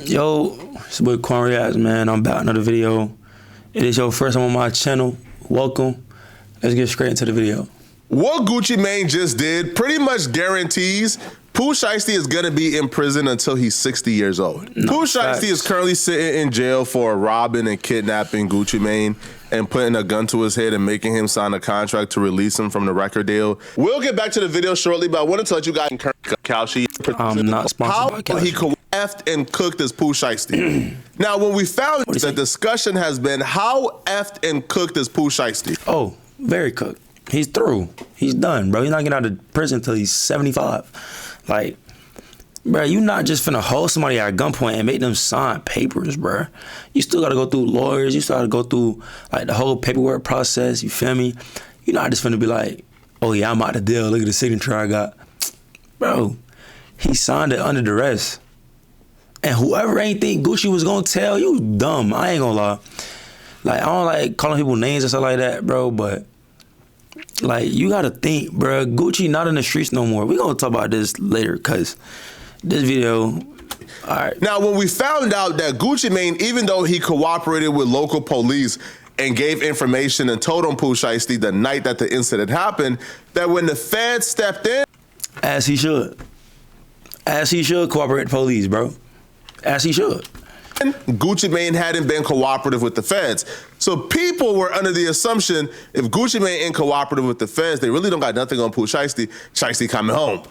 Yo, it's your boy Quan Reacts, man. I'm back with another video. It is your first time on my channel. Welcome. Let's get straight into the video. What Gucci Mane just did pretty much guarantees Pooh Shiesty is gonna be in prison until he's 60 years old. Pooh Shiesty is currently sitting in jail for robbing and kidnapping Gucci Mane and putting a gun to his head and making him sign a contract to release him from the record deal. We'll get back to the video shortly, but I wanted to let you guys Kalshi. I'm not sponsored by Kalshi. How he effed and cooked as Pooh Shiesty. Now, when we found the discussion has been how effed and cooked is Pooh Shiesty. Oh, very cooked. He's through. He's done, bro. He's not getting out of prison until he's 75. Like, bro, you not just finna hold somebody at gunpoint and make them sign papers, bro. You still gotta go through lawyers. You still gotta go through like the whole paperwork process. You feel me? You're not just finna be like, oh yeah, I'm out the deal. Look at the signature I got. Bro, he signed it under duress. And whoever ain't think Gucci was gonna tell, you dumb. I ain't gonna lie. Like, I don't like calling people names or stuff like that, bro, but like, you gotta think, bro. Gucci not in the streets no more. We gonna talk about this later, cause this video, all right. Now, when we found out that Gucci Mane, even though he cooperated with local police and gave information and told on Pooh Shiesty the night that the incident happened, that when the feds stepped in, as he should cooperate with police, bro. As he should. Gucci Mane hadn't been cooperative with the feds. So people were under the assumption if Gucci Mane ain't cooperative with the feds, they really don't got nothing on Pooh Shiesty. Shiesty coming home.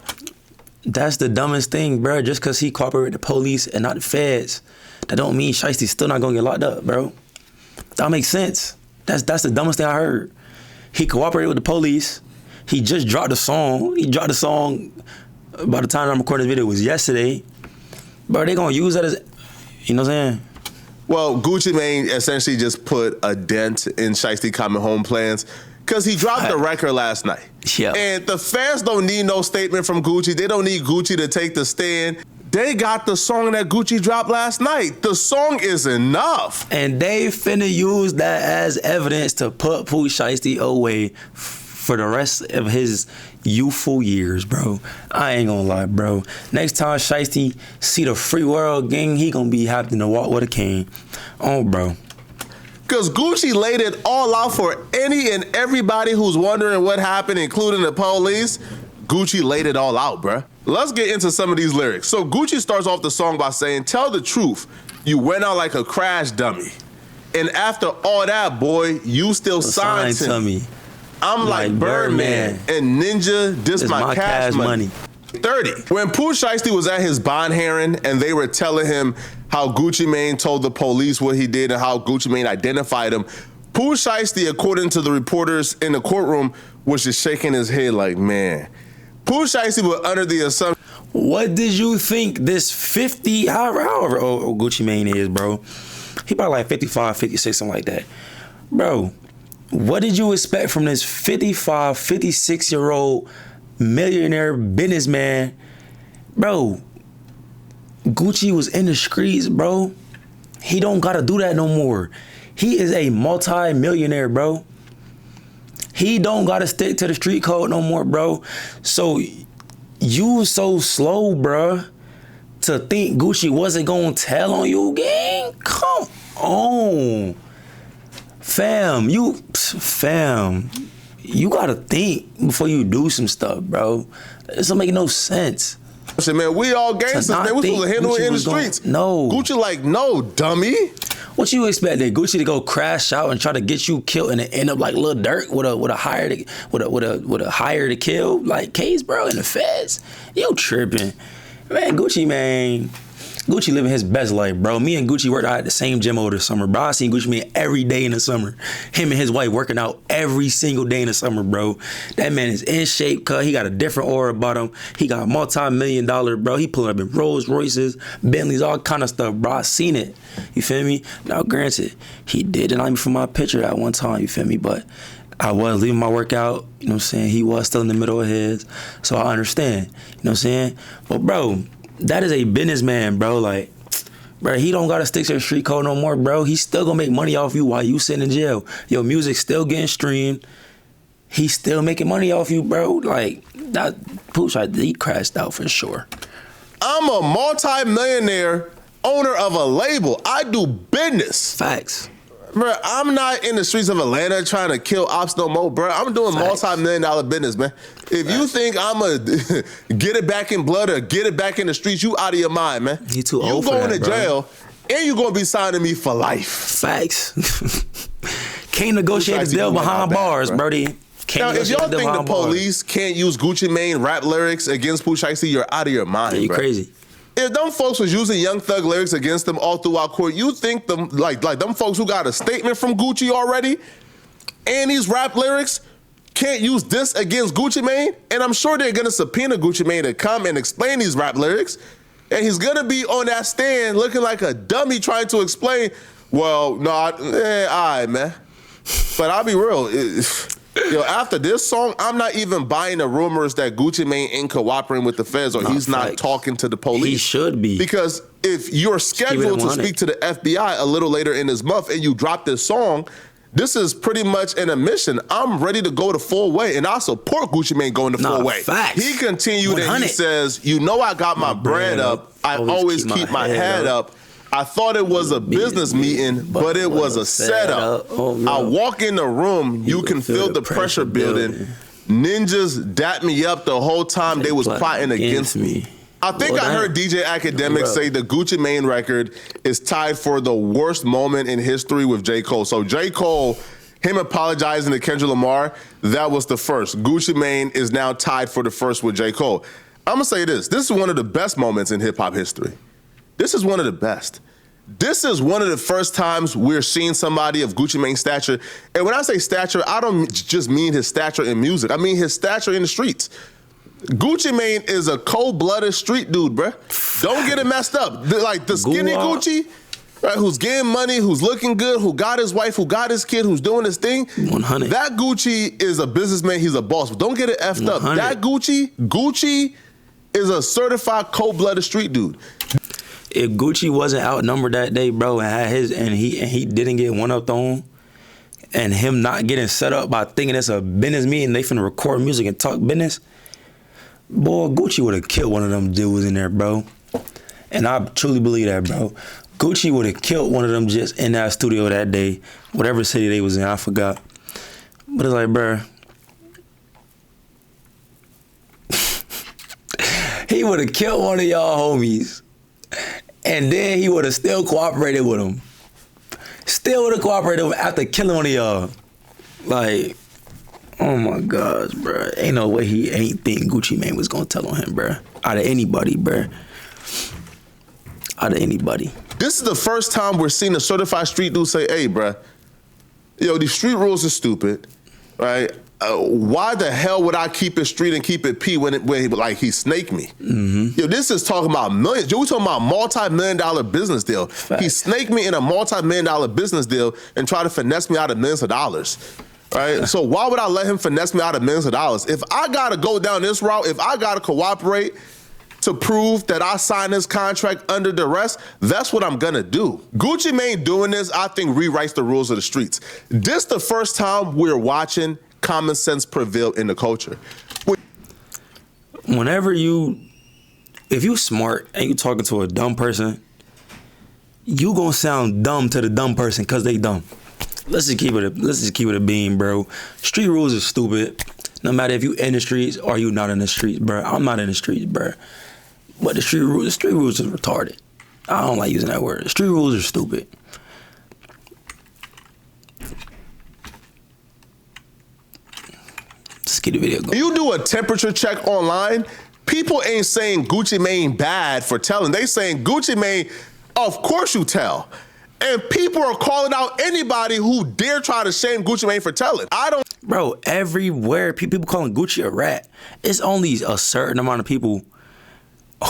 That's the dumbest thing, bro. Just because he cooperated with the police and not the feds, that don't mean Shiesty's still not gonna get locked up, bro. That makes sense. That's the dumbest thing I heard. He cooperated with the police. He just dropped a song. He dropped a song by the time I'm recording this video, it was yesterday. Bro, they gonna use that as, you know what I'm saying? Well, Gucci Mane essentially just put a dent in Shiesty coming home plans because he dropped the record last night. Yeah. And the fans don't need no statement from Gucci. They don't need Gucci to take the stand. They got the song that Gucci dropped last night. The song is enough. And they finna use that as evidence to put Pooh Shiesty away for the rest of his youthful years, bro. I ain't gonna lie, bro. Next time Shiesty see the free world gang, he gonna be happy to walk with a cane. Oh, bro. Because Gucci laid it all out for any and everybody who's wondering what happened, including the police. Gucci laid it all out, bruh. Let's get into some of these lyrics. So Gucci starts off the song by saying, tell the truth, you went out like a crash dummy. And after all that, boy, you still signed to me. I'm like Birdman and Ninja, this my cash money. 30. When Pooh Shiesty was at his bond hearing and they were telling him how Gucci Mane told the police what he did and how Gucci Mane identified him, Pooh Shiesty, according to the reporters in the courtroom, was just shaking his head like, man. Pooh Shiesty was under the assumption. What did you think this 50, however old Gucci Mane is, bro? He probably like 55, 56, something like that. Bro, what did you expect from this 55, 56-year-old millionaire businessman? Bro, Gucci was in the streets, bro. He don't gotta do that no more. He is a multi-millionaire, bro. He don't gotta stick to the street code no more, bro. So you so slow, bro, to think Gucci wasn't gonna tell on you, gang? Come on. Fam, you gotta think before you do some stuff, bro. It doesn't make no sense. Listen, man, we all gangsters, man. We supposed to handle it in the streets. No. Gucci like, no, dummy. What you expected, Gucci to go crash out and try to get you killed and end up like Lil Durk with a hire to kill like case, bro, in the feds? You tripping. Man, Gucci living his best life, bro. Me and Gucci worked out at the same gym over the summer, bro. I seen Gucci Mane every day in the summer. Him and his wife working out every single day in the summer, bro. That man is in shape, cuz he got a different aura about him. He got multi-million-dollar, bro. He pulling up in Rolls Royces, Bentleys, all kind of stuff, bro. I seen it. You feel me? Now, granted, he did deny me for my picture at one time, you feel me? But I was leaving my workout, you know what I'm saying? He was still in the middle of his, so I understand, you know what I'm saying? But, bro, that is a businessman, bro. Like, bro, he don't gotta stick to the street code no more, bro. He's still gonna make money off you while you sitting in jail. Your music's still getting streamed. He's still making money off you, bro. Like, that Pooh Shiesty, he crashed out for sure. I'm a multi-millionaire owner of a label. I do business. Facts. Bro, I'm not in the streets of Atlanta trying to kill ops no more, bro. I'm doing multi-million-dollar business, man. If you think I'm going to get it back in blood or get it back in the streets, you out of your mind, man. You too old for that, going to jail, and you going to be signing me for life. Facts. Can't negotiate a deal behind bars, Brody. Now, if y'all think the police can't use Gucci Mane rap lyrics against Pooh Shiesty, you're out of your mind, yeah, you bro. Crazy. If them folks was using Young Thug lyrics against them all throughout court, you think them like them folks who got a statement from Gucci already and these rap lyrics can't use this against Gucci Mane? And I'm sure they're gonna subpoena Gucci Mane to come and explain these rap lyrics. And he's gonna be on that stand looking like a dummy trying to explain, well, no, all right, man. But I'll be real. Yo, after this song, I'm not even buying the rumors that Gucci Mane ain't cooperating with the feds or he's not talking to the police. He should be. Because if you're scheduled to speak to the FBI a little later in this month and you drop this song, this is pretty much an admission. I'm ready to go the full way, and I support Gucci Mane going the full way. Facts. He continued and he says, you know I got my bread up. I always keep my head up. I thought it was a business meeting, but it was a setup. I walk in the room, you can feel the pressure building. Ninjas dapped me up the whole time they was plotting against me. I think I heard DJ Academic say the Gucci Mane record is tied for the worst moment in history with J. Cole. So J. Cole, him apologizing to Kendrick Lamar, that was the first. Gucci Mane is now tied for the first with J. Cole. I'm going to say this. This is one of the best moments in hip-hop history. This is one of the best. This is one of the first times we're seeing somebody of Gucci Mane's stature. And when I say stature, I don't just mean his stature in music. I mean his stature in the streets. Gucci Mane is a cold-blooded street dude, bruh. Don't get it messed up. Like the skinny Gucci, right, who's getting money, who's looking good, who got his wife, who got his kid, who's doing his thing. 100. That Gucci is a businessman. He's a boss. But don't get it effed 100. Up. That Gucci is a certified cold-blooded street dude. If Gucci wasn't outnumbered that day, bro, and had he didn't get one up on, and him not getting set up by thinking it's a business meeting, they finna record music and talk business, boy, Gucci would have killed one of them dudes in there, bro. And I truly believe that, bro. Gucci would have killed one of them just in that studio that day, whatever city they was in, I forgot. But it's like, bro, he would have killed one of y'all homies. And then he would have still cooperated with him. Still would have cooperated with him after killing one of y'all. Like, oh my gosh, bro. Ain't no way he ain't think Gucci Mane was gonna tell on him, bro. Out of anybody, bro. Out of anybody. This is the first time we're seeing a certified street dude say, hey, bro, yo, these street rules are stupid, right? Why the hell would I keep it street and keep it P when he snaked me? Mm-hmm. Yo, this is talking about millions. Yo, we talking about multi-million-dollar business deal. Fact. He snaked me in a multi-million-dollar business deal and tried to finesse me out of millions of dollars. Right? So why would I let him finesse me out of millions of dollars? If I gotta go down this route, if I gotta cooperate to prove that I signed this contract under duress, that's what I'm gonna do. Gucci Mane doing this, I think, rewrites the rules of the streets. This the first time we're watching common sense prevail in the culture. If you smart and you talking to a dumb person, you gonna sound dumb to the dumb person because they dumb. Let's just keep it a beam, bro. Street rules are stupid. No matter if you in the streets or you not in the streets, bro. I'm not in the streets, bro. But the street rules is retarded. I don't like using that word. The street rules are stupid. Let's get the video going. You do a temperature check online, people ain't saying Gucci Mane bad for telling. They saying Gucci Mane, of course you tell. And people are calling out anybody who dare try to shame Gucci Mane for telling. Bro, everywhere, people calling Gucci a rat. It's only a certain amount of people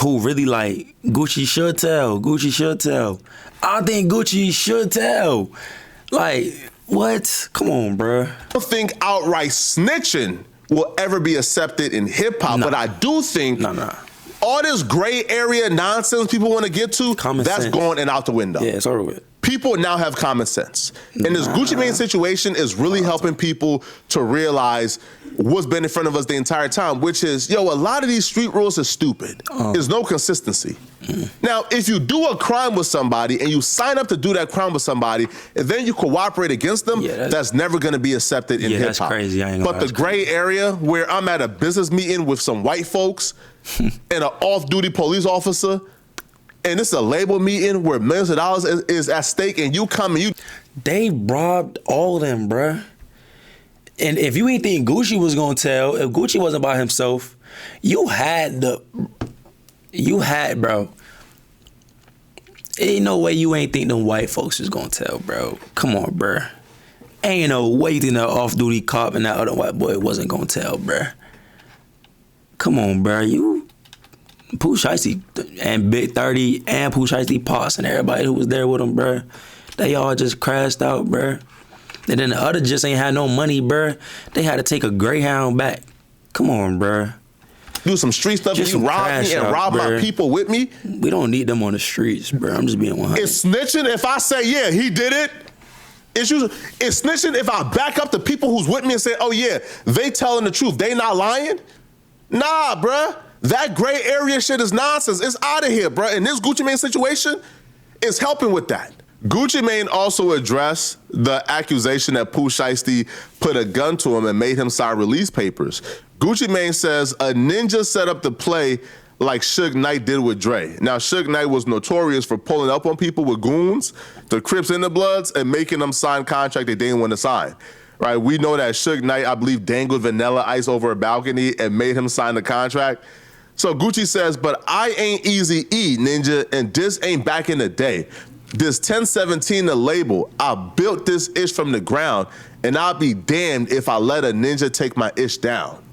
who really like, Gucci should tell. Gucci should tell. I think Gucci should tell. Like, what? Come on, bro. I don't think outright snitching will ever be accepted in hip-hop, but I do think all this gray area nonsense people want to get to, that's going and out the window. Yeah, it's over with. people now have common sense. And this Gucci Mane situation is really helping people to realize what's been in front of us the entire time, which is, a lot of these street rules are stupid. There's no consistency. Now, if you do a crime with somebody and you sign up to do that crime with somebody and then you cooperate against them, that's never going to be accepted in hip-hop. That's crazy. I ain't gonna But the gray area where I'm at a business meeting with some white folks and an off-duty police officer, and it's a label meeting where millions of dollars is at stake, and you come and they robbed all of them, bruh. And if you ain't think Gucci was gonna tell, if Gucci wasn't by himself, you had, bro. Ain't no way you ain't think them white folks was gonna tell, bro. Come on, bruh. Ain't no way you think that off-duty cop and that other white boy wasn't gonna tell, bruh. Come on, bruh. Pooh Shiesty and Big 30 and Pooh Shiesty Pops and everybody who was there with him, bruh. They all just crashed out, bruh. And then the other just ain't had no money, bruh. They had to take a Greyhound back. Come on, bruh. Do some street stuff Just and you some rob me and crash rob out, my bruh. people with me. We don't need them on the streets, bruh. I'm just being 100. It's snitching if I say, yeah, he did it. It's snitching if I back up the people who's with me and say, oh yeah, they telling the truth. They not lying. Nah, bruh. That gray area shit is nonsense. It's out of here, bruh. And this Gucci Mane situation is helping with that. Gucci Mane also addressed the accusation that Pooh Shiesty put a gun to him and made him sign release papers. Gucci Mane says a ninja set up the play like Suge Knight did with Dre. Now, Suge Knight was notorious for pulling up on people with goons, the Crips and the Bloods, and making them sign contract they didn't want to sign. Right? We know that Suge Knight, I believe, dangled Vanilla Ice over a balcony and made him sign the contract. So Gucci says, but I ain't Easy E, ninja, and this ain't back in the day. This 1017, the label, I built this ish from the ground, and I'll be damned if I let a ninja take my ish down.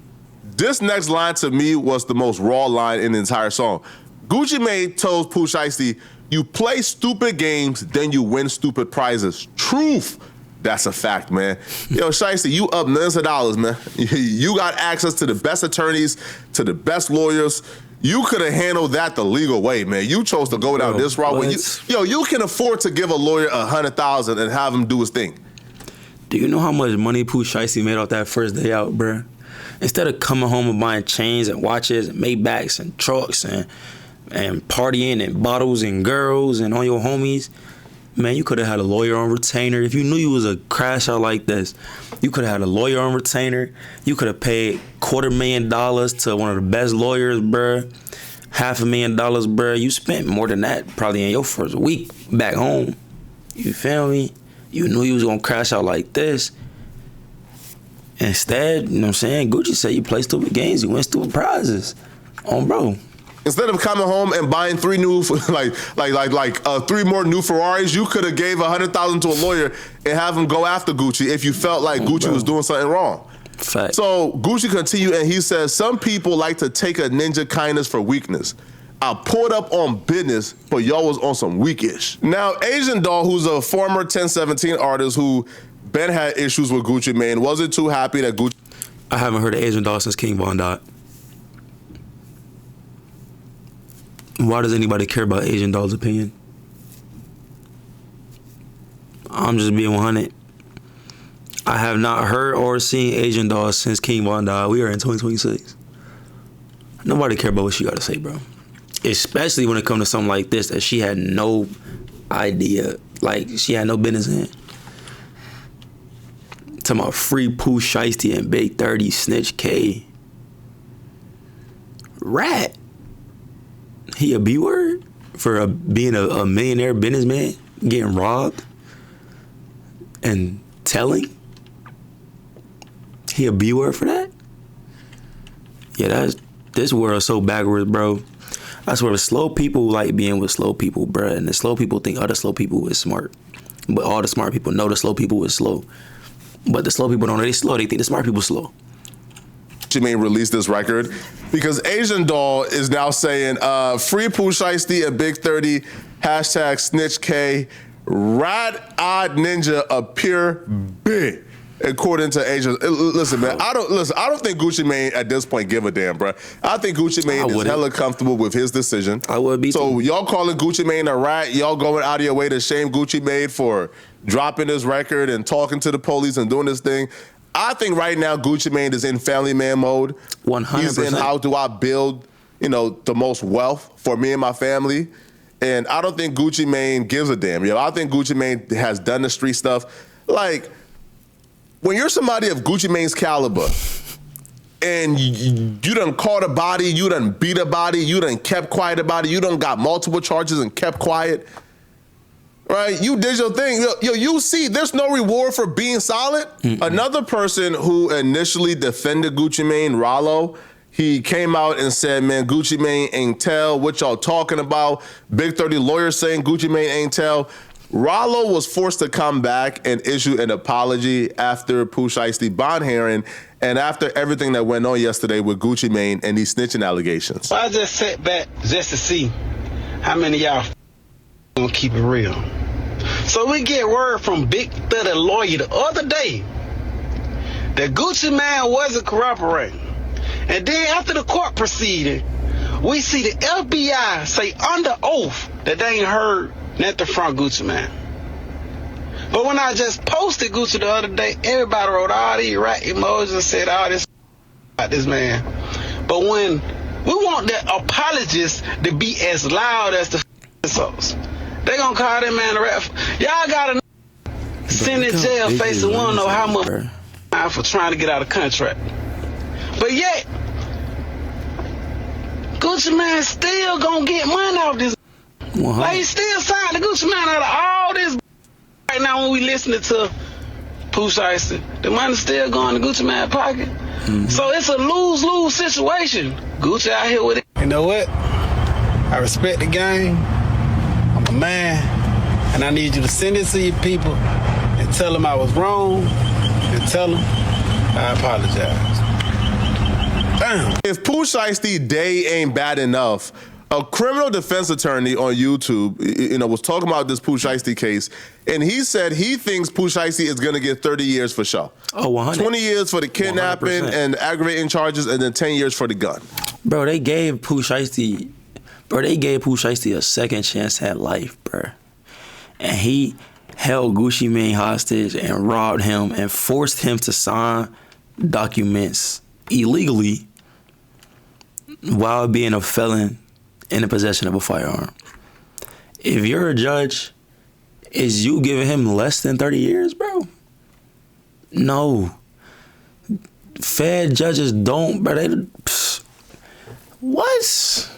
This next line to me was the most raw line in the entire song. Gucci Mane told Pooh Shiesty, you play stupid games, then you win stupid prizes. Truth. That's a fact, man. Yo, Shiesty, you up millions of dollars, man. You got access to the best attorneys, to the best lawyers. You could have handled that the legal way, man. You chose to go down this route. You can afford to give a lawyer $100,000 and have him do his thing. Do you know how much money Pooh Shiesty made off that first day out, bruh? Instead of coming home and buying chains and watches and Maybachs and trucks and partying and bottles and girls and all your homies, man, you could have had a lawyer on retainer. If you knew you was a crash out like this, you could have had a lawyer on retainer. You could have paid $250,000 to one of the best lawyers, bruh. $500,000, bruh. You spent more than that probably in your first week back home. You feel me? You knew you was gonna crash out like this. Instead, you know what I'm saying, Gucci said you play stupid games, you win stupid prizes. Bro. Instead of coming home and buying three more new Ferraris, you could have gave $100,000 to a lawyer and have him go after Gucci if you felt like Gucci was doing something wrong. Fact. So Gucci continued and he says, some people like to take a ninja kindness for weakness. I pulled up on business, but y'all was on some weakish. Now, Asian Doll, who's a former 1017 artist who Ben had issues with Gucci Mane, wasn't too happy that Gucci... I haven't heard of Asian Doll since King Von died. Why does anybody care about Asian Doll's opinion? I'm just being 100. I have not heard or seen Asian Doll since King Von died. We are in 2026. Nobody care about what she got to say, bro. Especially when it comes to something like this that she had no idea, like she had no business in. Talking about free Pooh Shiesty and Big 30 Snitch K. Rat. He a B-word for being a millionaire businessman, getting robbed and telling? He a B-word for that? Yeah, this world's so backwards, bro. I swear, the slow people like being with slow people, bro. And the slow people think other slow people is smart. But all the smart people know the slow people is slow. But the slow people don't know they slow. They think the smart people slow. Mane released this record because Asian Doll is now saying free Pooh Shiesty and Big 30 hashtag Snitch K Rad Odd Ninja appear big. according to Asia. Listen, man, I don't think Gucci Mane at this point give a damn, bro. I think Gucci Mane is hella comfortable with his decision. I would be. So y'all calling Gucci Mane a rat? Y'all going out of your way to shame Gucci Mane for dropping his record and talking to the police and doing this thing? I think right now Gucci Mane is in family man mode. 100%. He's in how do I build, the most wealth for me and my family. And I don't think Gucci Mane gives a damn. I think Gucci Mane has done the street stuff. Like, when you're somebody of Gucci Mane's caliber and you done caught a body, you done beat a body, you done kept quiet about it, you done got multiple charges and kept quiet, right? You did your thing. You see, there's no reward for being solid. Another person who initially defended Gucci Mane, Rollo, he came out and said, man, Gucci Mane ain't tell what y'all talking about. Big 30 lawyers saying Gucci Mane ain't tell. Rollo was forced to come back and issue an apology after Pooh Shiesty bond hearing and after everything that went on yesterday with Gucci Mane and these snitching allegations. I just sat back just to see how many of y'all gonna keep it real. So we get word from Big 30 lawyer the other day that Gucci Mane wasn't cooperating. And then after the court proceeding, we see the FBI say under oath that they ain't heard nothing from Gucci Mane. But when I just posted Gucci the other day, everybody wrote all these rat emojis and said all this about this man. But when we want the apologists to be as loud as the souls, they gonna call that man a rat. Y'all gotta send in jail facing one know how much for trying to get out of contract. But yet, Gucci Mane still gonna get money off this. Like, he still signed the Gucci Mane out of all this right now when we listening to Pooh Shiesty. The money's still going to Gucci Mane pocket. So it's a lose-lose situation. Gucci out here with it. You know what? I respect the game. I'm a man. And I need you to send it to your people and tell them I was wrong and tell them I apologize. Damn. If Pooh Shiesty day ain't bad enough, a criminal defense attorney on YouTube, was talking about this Pooh Shiesty case, and he said he thinks Pooh Shiesty is going to get 30 years for sure. Oh, 100. 20 years for the kidnapping 100%. and aggravating charges, and then 10 years for the gun. Bro, they gave Pooh Shiesty a second chance at life, bro. And he held Gucci Mane hostage and robbed him and forced him to sign documents illegally while being a felon in the possession of a firearm. If you're a judge, is you giving him less than 30 years, bro? No. Fed judges don't, bro. What?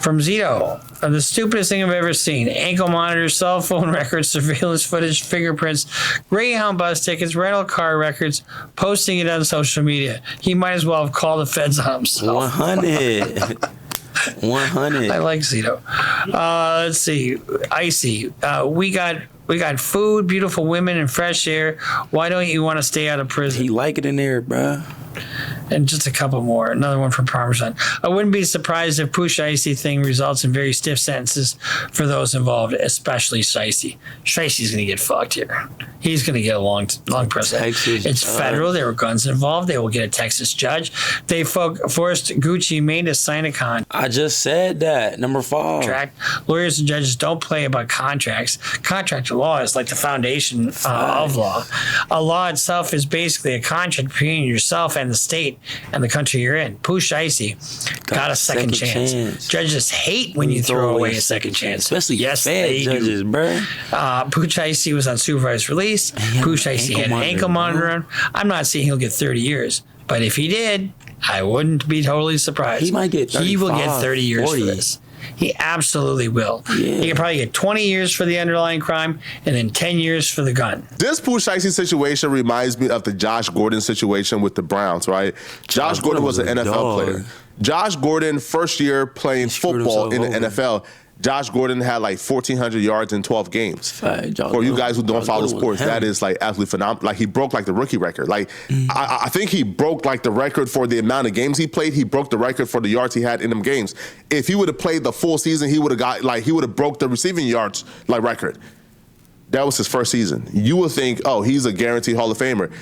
From Zito, the stupidest thing I've ever seen. Ankle monitors, cell phone records, surveillance footage, fingerprints, Greyhound bus tickets, rental car records, posting it on social media. He might as well have called the feds on himself. 100. 100. I like Zito. Let's see. Icy. We got food, beautiful women, and fresh air. Why don't you want to stay out of prison? He like it in there, bro. And just a couple more. Another one from Parmesan. I wouldn't be surprised if Pooh Shiesty thing results in very stiff sentences for those involved, especially Shiesty. Shiesty's going to get fucked here. He's going to get a long prison. It's federal. There were guns involved. They will get a Texas judge. They forced Gucci Mane to sign a contract. I just said that. Number 5. Lawyers and judges don't play about contracts. Contract law is like the foundation of law. A law itself is basically a contract between yourself and the state and the country you're in. Pooh Shiesty got a second chance. Judges hate when you throw away a second chance. Especially fed judges, bro. Pooh Shiesty was on supervised release. Pooh Shiesty had an ankle monitor on. I'm not saying he'll get 30 years, but if he did, I wouldn't be totally surprised. He might get 35, He will get 30 years 40. for this. He absolutely will. Yeah. He could probably get 20 years for the underlying crime and then 10 years for the gun. This Pooh Shiesty situation reminds me of the Josh Gordon situation with the Browns, right? Josh Gordon was an NFL player. Josh Gordon, first year playing football in the NFL. Josh Gordon had like 1,400 yards in 12 games. For you guys who don't follow sports, that is like absolutely phenomenal. Like, he broke like the rookie record. Like, I think he broke like the record for the amount of games he played. He broke the record for the yards he had in them games. If he would have played the full season, he would have broke the receiving yards like record. That was his first season. You would think, oh, he's a guaranteed Hall of Famer.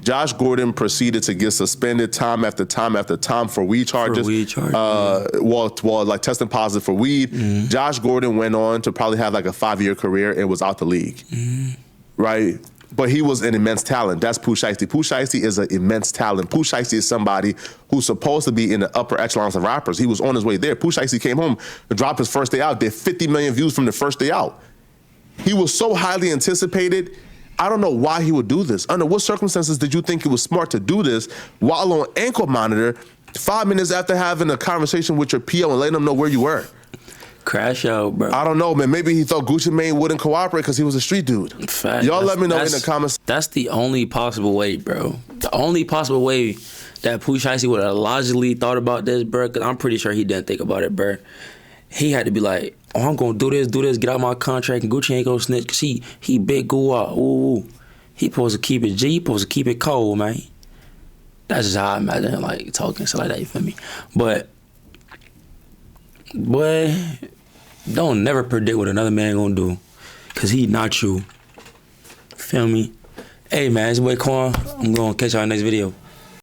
Josh Gordon proceeded to get suspended time after time after time for weed charges. While like testing positive for weed. Josh Gordon went on to probably have like a 5-year career and was out the league. Right? But he was an immense talent. That's Pooh Shiesty. Pooh Shiesty is an immense talent. Pooh Shiesty is somebody who's supposed to be in the upper echelons of rappers. He was on his way there. Pooh Shiesty came home, dropped his first day out, did 50 million views from the first day out. He was so highly anticipated. I don't know why he would do this. Under what circumstances did you think it was smart to do this while on ankle monitor 5 minutes after having a conversation with your PO and letting them know where you were? Crash out, bro. I don't know, man. Maybe he thought Gucci Mane wouldn't cooperate because he was a street dude. Fact. Y'all let me know in the comments. That's the only possible way, bro. The only possible way that Pooh Shiesty would have logically thought about this, bro, because I'm pretty sure he didn't think about it, bro. He had to be like, oh, I'm going to do this, get out my contract, and Gucci ain't going to snitch because he big goo-ah. Ooh. He supposed to keep it G, he supposed to keep it cold, man. That's just how I imagine like talking stuff like that, you feel me? But, boy, don't never predict what another man gonna do because he not you. Feel me? Hey, man, it's your boy Quan. I'm going to catch y'all in the next video.